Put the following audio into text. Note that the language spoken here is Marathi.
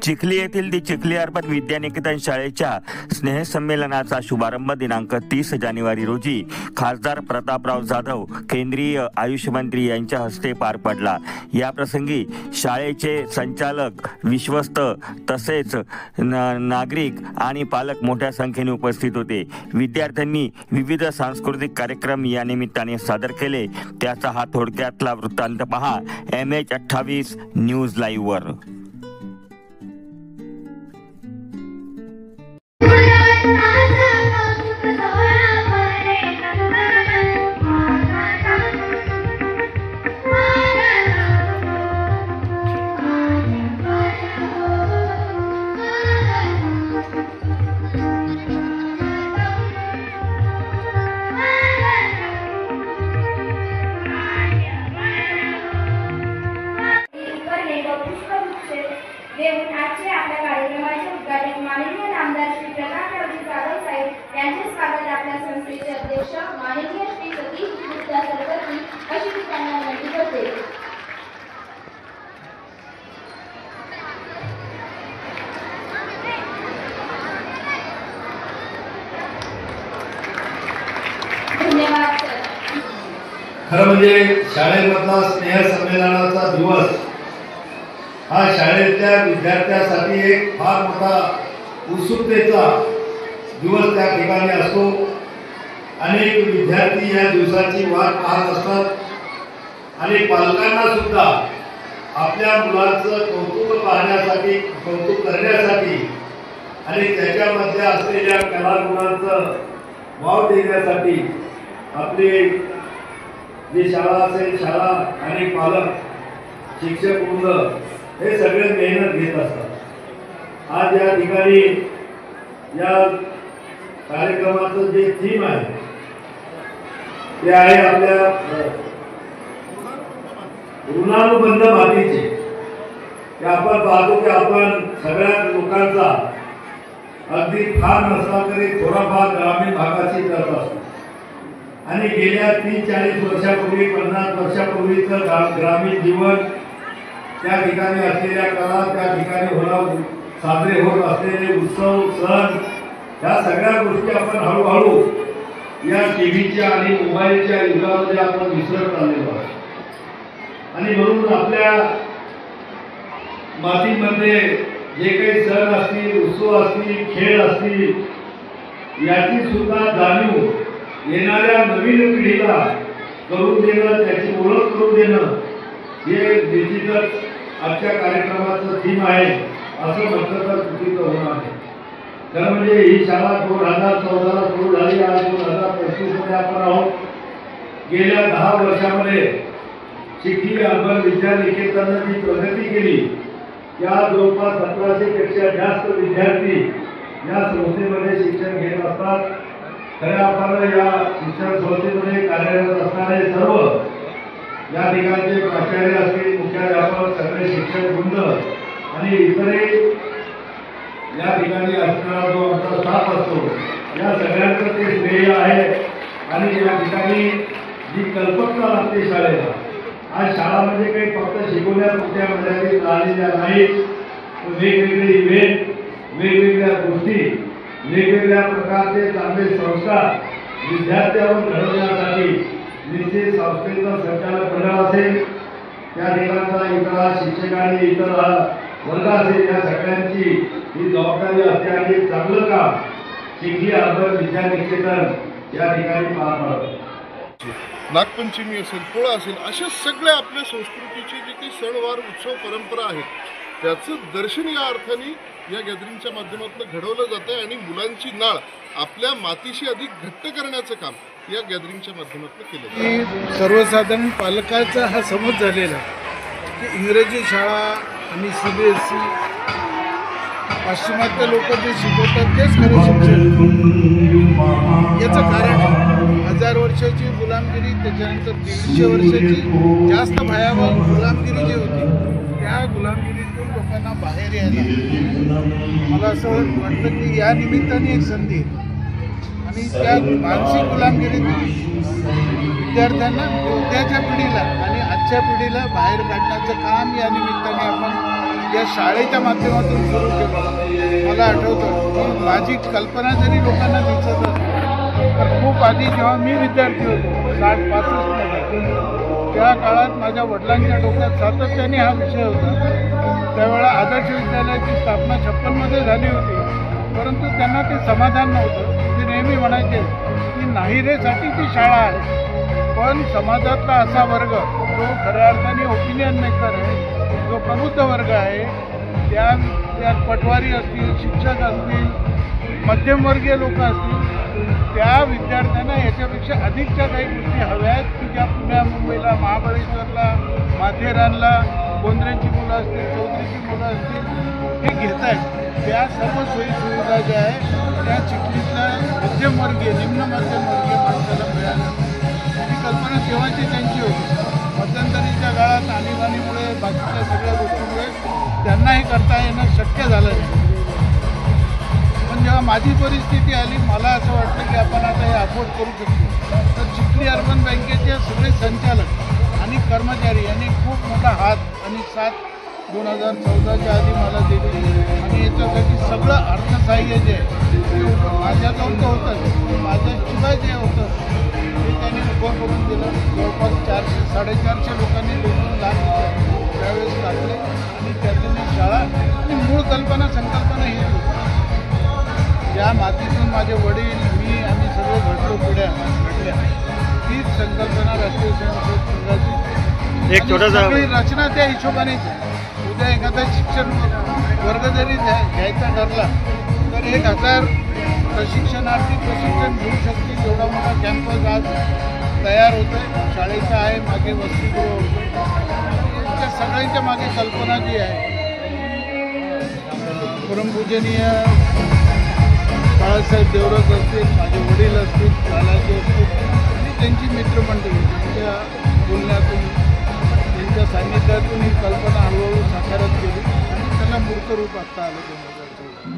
चिखली येथील दी चिखली अर्बन विद्यानिकेतन शाळेच्या स्नेहसंमेलनाचा शुभारंभ दिनांक 30 जानेवारी रोजी खासदार प्रतापराव जाधव, केंद्रीय आयुष मंत्री यांच्या हस्ते पार पडला। या प्रसंगी शाळेचे संचालक, विश्वस्त तसेच नागरिक आणि पालक मोठ्या संख्येने उपस्थित होते। विद्यार्थ्यांनी विविध सांस्कृतिक कार्यक्रम या निमित्ताने सादर केले। त्याचा हा थोडक्यातला वृत्तांत पहा MH28 न्यूज लाईव्ह वर। देऊन आजचे आपल्या कार्यक्रमाचे उद्घाटन माननीय आमदार श्री प्रतापरावजी जाधव साहेब यांचे स्वागत आपल्या संस्थेचे अध्यक्ष माननीय श्री सतीश गुप्ता सरस्वती अशी मी त्यांना विनंती करते। धन्यवाद सर। खरं म्हणजे शाळेमधला स्नेह संमेलनाचा दिवस हा शाळेतल्या विद्यार्थ्यांसाठी एक फार मोठा उत्सुकतेचा दिवस त्या ठिकाणी असतो। अनेक विद्यार्थी या दिवसाची वाट पाहत असतात आणि पालकांना सुद्धा आपल्या मुलांचं कौतुक पाहण्यासाठी, कौतुक करण्यासाठी आणि त्याच्यामध्ये असलेल्या कलागुणांचं वाव देण्यासाठी आपली जी शाळा असेल, शाळा आणि पालक, शिक्षक वृंद हे सगळे मेहनत घेत असतात। आज या ठिकाणी या कार्यक्रमाचं जे थीम आहे ते आहे आपल्या ऋणानुबंध मातीचे। आपण पाहतो की आपण सगळ्या लोकांचा अगदी फार नसला तरी थोडाफार ग्रामीण भागाशी करत असतो आणि गेल्या 30-40 वर्षापूर्वी, 50 वर्षापूर्वीचं ग्रामीण जीवन, त्या ठिकाणी असलेल्या कला, त्या ठिकाणी साजरे होत असलेले उत्सव, सण, या सगळ्या गोष्टी आपण हळूहळू या टीव्हीच्या आणि मोबाईलच्या युगामध्ये आपण विसरत चाललेलो आहोत। आणि म्हणून आपल्या मातीमध्ये जे काही सण असतील, उत्सव असतील, खेळ असतील, याची सुद्धा जाणीव येणाऱ्या नवीन पिढीला करून देणं, त्याची ओळख करून देणं हे डिजिटल आजच्या कार्यक्रमाचं थीम आहे असं म्हटलं तर चुकीचं होणार नाही। खरं म्हणजे ही शाळा 2014ला सुरू झाली, आज 2035मध्ये आपण आहोत। गेल्या 10 वर्षामध्ये चिखली अर्बन विद्यानिकेतनने जी प्रगती केली, या जवळपास 1700 पेक्षा जास्त विद्यार्थी या संस्थेमध्ये शिक्षण घेत असतात। खऱ्या अर्थानं या शिक्षण संस्थेमध्ये कार्यरत असणारे सर्व या ठिकाणचे प्राचार्य असतील, मुख्याध्यापक, सगळे शिक्षक वृंद आणि इतरही या ठिकाणी असणारा जो आमचा स्टाफ असतो, या सगळ्यांचं ते श्रेय आहे। आणि या ठिकाणी जी कल्पकता लागते शाळेला, आज शाळा म्हणजे काही फक्त शिकवण्यापुरत्या मर्यादित राहिलेल्या नाहीत, वेगवेगळे इव्हेंट, वेगवेगळ्या गोष्टी, वेगवेगळ्या प्रकारचे चांगले संस्कार विद्यार्थ्यांवर घडवण्यासाठी निश्चित संस्थेचं संचालक मंडळ असेल, त्या ठिकाणचा इतर शिक्षक आणि इतर वर्ग असेल, या सगळ्यांची ही जबाबदारी असते आणि चांगलं काम चिखली अर्बन विद्यानिकेतन या ठिकाणी पार पाडतं। नागपंचमी असेल, पोळा असेल, अशा सगळ्या आपल्या संस्कृतीचे जे काही सणवार, उत्सव, परंपरा आहेत त्याचं दर्शन या अर्थाने या गॅदरिंगच्या माध्यमातून घडवलं जातं आहे आणि मुलांची नाळ आपल्या मातीशी अधिक घट्ट करण्याचं काम या गॅदरिंगच्या माध्यमातून केलं जातं। सर्वसाधारण पालकाचा हा समज झालेला की इंग्रजी शाळा आणि CBSE पाश्चिमात्य लोक जे शिकवतात तेच खरं शिक्षण। याचं कारण आहे 1000 वर्षाची गुलामगिरी, त्याच्यानंतर 150 वर्षाची जास्त भयावह गुलामगिरी जी होती, त्या गुलामगिरीतून लोकांना बाहेर यायला मला असं वाटतं की या निमित्ताने एक संधी आणि त्या मानसिक गुलामगिरीतून विद्यार्थ्यांना, उद्याच्या पिढीला आणि आजच्या पिढीला बाहेर काढण्याचं काम या निमित्ताने आपण या शाळेच्या माध्यमातून सुरू केलं. मला आठवतं की माझी कल्पना जरी लोकांना दिसत असते तर खूप आधी जेव्हा मी विद्यार्थी होतो 60-65मध्ये, त्या काळात माझ्या वडिलांच्या डोक्यात सातत्याने हा विषय होता. त्यावेळेला आदर्श विद्यालयाची स्थापना 56मध्ये झाली होती, परंतु त्यांना ते समाधान नव्हतं. ते नेहमी म्हणायचे की नाहिरेसाठी ती शाळा आहे, पण समाजातला असा वर्ग जो खऱ्या अर्थाने ओपिनियन मेकर आहे, जो प्रबुद्ध वर्ग आहे, त्यात पटवारी असतील, शिक्षक असतील, मध्यमवर्गीय लोक असतील, त्या विद्यार्थ्यांना याच्यापेक्षा अधिकच्या काही गोष्टी हव्या आहेत की ज्या पुण्या मुंबईला, महाबळेश्वरला, माथेरानला गोंद्रेची मुलं असतील, चौधरीची मुलं असतील हे घेत आहेत. त्या सर्व सोयीसुविधा ज्या आहे त्या चिखलीतल्या मध्यमवर्गीय, निम्न मध्यमवर्गीय माणसाला मिळाल्या. ही कल्पना तेव्हाची त्यांची होती. मध्यंतरीच्या काळात आणीबाणीमुळे, बाकीच्या सगळ्या गोष्टीमुळे त्यांना हे करता येणं शक्य झालं नाही. पण जेव्हा माझी परिस्थिती आली, मला असं वाटलं की आपण आता हे अफोर्ड करू शकतो. तर चिखली अर्बन बँकेचे सगळे संचालक आणि कर्मचारी यांनी खूप मोठा हात आणि साथ 2014च्या आधी मला दिली आणि याच्यासाठी सगळं अर्थसहाय्य जे आहे ते माझ्याजवळ तर होतंच, माझ्याशिवाय जे होतं ते त्यांनी उभं करून दिलं. जवळपास 400-450 लोकांनी 2 लाख रुपये त्यावेळेस टाकले आणि त्यातून शाळा आणि मूळ संकल्पना ही होती. ज्या मातीतून माझे वडील, मी आम्ही सगळे घडल्या हीच संकल्पना राष्ट्रीय स्वयंसेवक संघाची सगळी रचना त्या हिशोबानेच आहे. उद्या एखादा शिक्षण वर्ग जरी घ्यायचा ठरला तर 1000 प्रशिक्षणार्थी प्रशिक्षण घेऊ शकतील एवढा मोठा कॅम्पस आज तयार होतो आहे. शाळेचा आहे, मागे वसतिगृह होतं. त्या सगळ्यांच्या मागे कल्पना जी आहे, परमपूजनीय बाळासाहेब देवरस असतील, माझे वडील असतील, लालाजी असतील आणि त्यांची मित्रमंडळी, त्यांच्या बोलण्यातून, त्यांच्या सान्निध्यातून ही कल्पना हळूहळू साकारत गेली आणि त्याला मूर्त रूप आत्ता आलं.